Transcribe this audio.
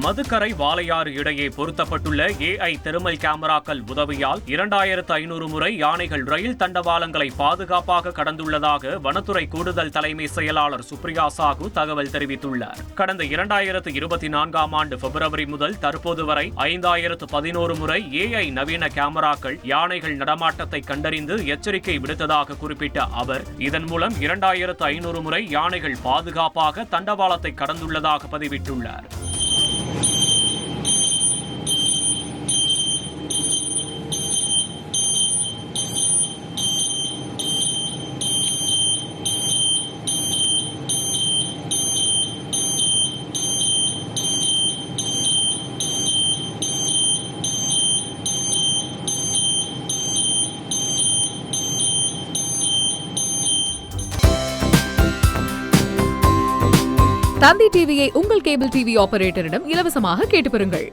மதுக்கரை வாளையாறு இடையே பொருத்தப்பட்டுள்ள AI thermal கேமராக்கள் உதவியால் 2500 முறை யானைகள் ரயில் தண்டவாளங்களை பாதுகாப்பாக கடந்துள்ளதாக வனத்துறை கூடுதல் தலைமை செயலாளர் சுப்ரியா சாகு தகவல் தெரிவித்துள்ளார். கடந்த 2024ஆம் ஆண்டு பிப்ரவரி முதல் தற்போது வரை 5011 முறை AI நவீன கேமராக்கள் யானைகள் நடமாட்டத்தை கண்டறிந்து எச்சரிக்கை விடுத்ததாக குறிப்பிட்ட அவர், இதன் மூலம் 2500 முறை யானைகள் பாதுகாப்பாக தண்டவாளத்தை கடந்துள்ளதாக பதிவிட்டுள்ளார். தந்தி டிவியை உங்கள் கேபிள் டிவி ஆபரேட்டரிடம் இலவசமாக கேட்டு பெறுங்கள்.